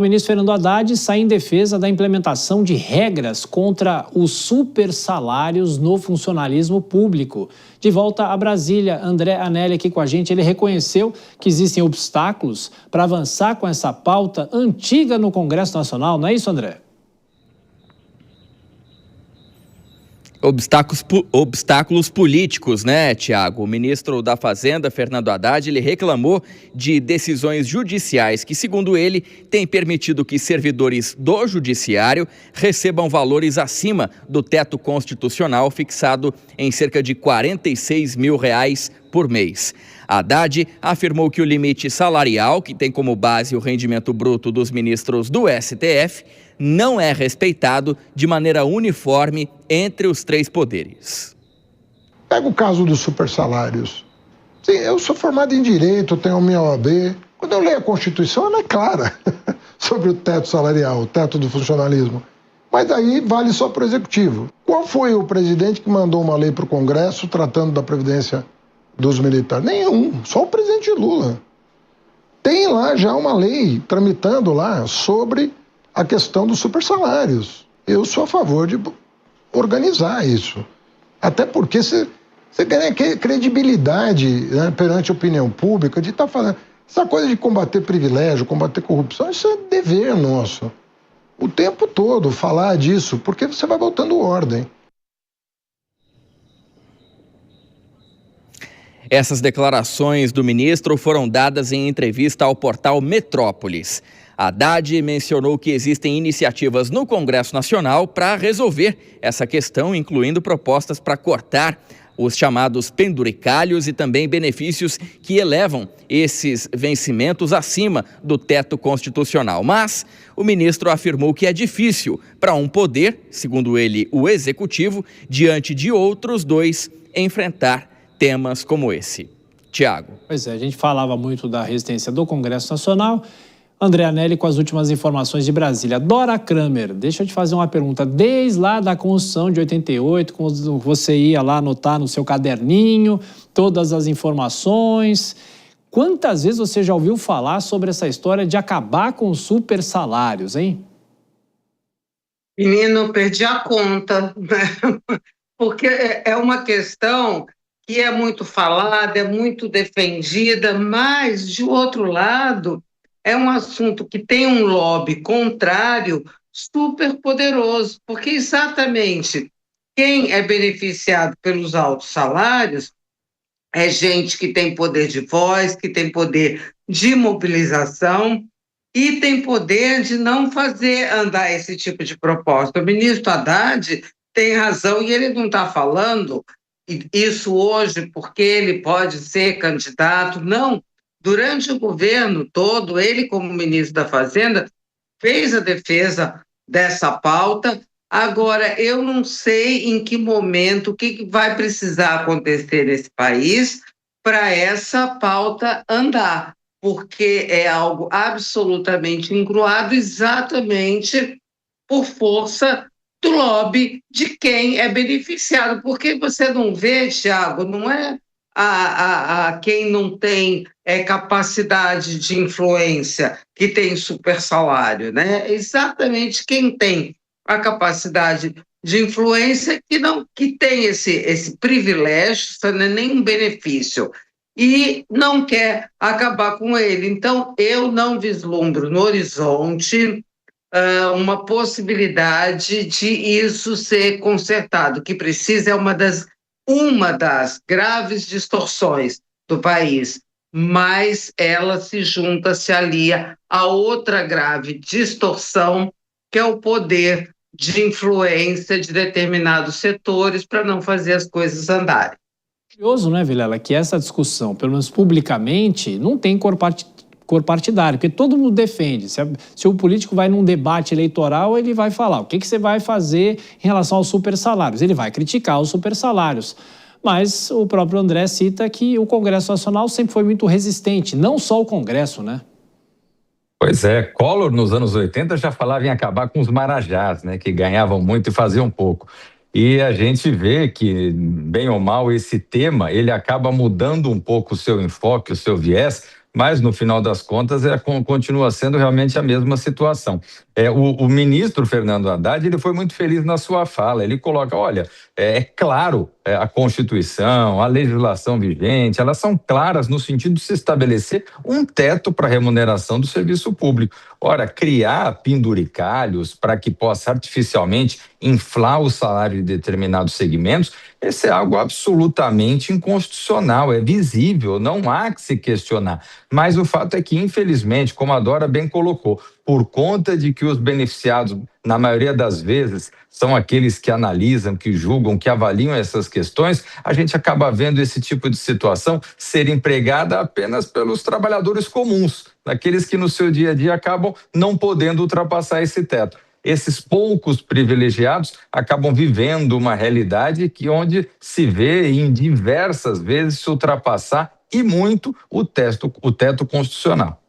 O ministro Fernando Haddad sai em defesa da implementação de regras contra os supersalários no funcionalismo público. De volta a Brasília, André Anelli aqui com a gente. Ele reconheceu que existem obstáculos para avançar com essa pauta antiga no Congresso Nacional. Não é isso, André? Obstáculos políticos, né, Tiago? O ministro da Fazenda, Fernando Haddad, ele reclamou de decisões judiciais que, segundo ele, têm permitido que servidores do judiciário recebam valores acima do teto constitucional fixado em cerca de R$46 mil por mês. Haddad afirmou que o limite salarial, que tem como base o rendimento bruto dos ministros do STF, não é respeitado de maneira uniforme entre os três poderes. Pega o caso dos supersalários. Sim, eu sou formado em Direito, tenho a minha OAB. Quando eu leio a Constituição, ela é clara sobre o teto salarial, o teto do funcionalismo. Mas aí vale só para o Executivo. Qual foi o presidente que mandou uma lei para o Congresso tratando da Previdência dos militares? Nenhum, só o presidente Lula. Tem lá já uma lei tramitando lá sobre a questão dos supersalários. Eu sou a favor de organizar isso. Até porque você ganha credibilidade, né, perante a opinião pública de estar falando. Essa coisa de combater privilégio, combater corrupção, isso é dever nosso. O tempo todo falar disso, porque você vai botando ordem. Essas declarações do ministro foram dadas em entrevista ao portal Metrópolis. Haddad mencionou que existem iniciativas no Congresso Nacional para resolver essa questão, incluindo propostas para cortar os chamados penduricalhos e também benefícios que elevam esses vencimentos acima do teto constitucional. Mas o ministro afirmou que é difícil para um poder, segundo ele, o executivo, diante de outros dois, enfrentar temas como esse. Tiago. Pois é, a gente falava muito da resistência do Congresso Nacional. André Anelli com as últimas informações de Brasília. Dora Kramer, deixa eu te fazer uma pergunta. Desde lá da Constituição de 88, quando você ia lá anotar no seu caderninho todas as informações, quantas vezes você já ouviu falar sobre essa história de acabar com os super salários, hein? Menino, perdi a conta, né? Porque é uma questão que é muito falada, é muito defendida, mas, de outro lado, é um assunto que tem um lobby contrário super poderoso, porque exatamente quem é beneficiado pelos altos salários é gente que tem poder de voz, que tem poder de mobilização e tem poder de não fazer andar esse tipo de proposta. O ministro Haddad tem razão e ele não está falando isso hoje porque ele pode ser candidato, não. Durante o governo todo, ele, como ministro da Fazenda, fez a defesa dessa pauta. Agora, eu não sei em que momento, o que vai precisar acontecer nesse país para essa pauta andar, porque é algo absolutamente encruado, exatamente por força do lobby de quem é beneficiado. Porque você não vê, Tiago, não é a quem não tem capacidade de influência, que tem super salário, né? Exatamente quem tem a capacidade de influência que tem esse privilégio, isso não é nenhum benefício, e não quer acabar com ele. Então, eu não vislumbro no horizonte uma possibilidade de isso ser consertado. O que precisa é uma das graves distorções do país, mas ela se junta, se alia a outra grave distorção, que é o poder de influência de determinados setores para não fazer as coisas andarem. Curioso, né, Vilela, que essa discussão, pelo menos publicamente, não tem cor partidária, porque todo mundo defende. Se o político vai num debate eleitoral, ele vai falar o que você vai fazer em relação aos supersalários. Ele vai criticar os supersalários. Mas o próprio André cita que o Congresso Nacional sempre foi muito resistente, não só o Congresso, né? Pois é, Collor nos anos 80 já falava em acabar com os marajás, né, que ganhavam muito e faziam pouco. E a gente vê que, bem ou mal, esse tema, ele acaba mudando um pouco o seu enfoque, o seu viés, mas no final das contas continua sendo realmente a mesma situação. O ministro Fernando Haddad, ele foi muito feliz na sua fala, ele coloca, olha, é claro, a Constituição, a legislação vigente, elas são claras no sentido de se estabelecer um teto para a remuneração do serviço público. Ora, criar penduricalhos para que possa artificialmente inflar o salário de determinados segmentos, esse é algo absolutamente inconstitucional, é visível, não há que se questionar. Mas o fato é que, infelizmente, como a Dora bem colocou, por conta de que os beneficiados, na maioria das vezes, são aqueles que analisam, que julgam, que avaliam essas questões, a gente acaba vendo esse tipo de situação ser empregada apenas pelos trabalhadores comuns, daqueles que no seu dia a dia acabam não podendo ultrapassar esse teto. Esses poucos privilegiados acabam vivendo uma realidade onde se vê em diversas vezes se ultrapassar e muito o teto constitucional.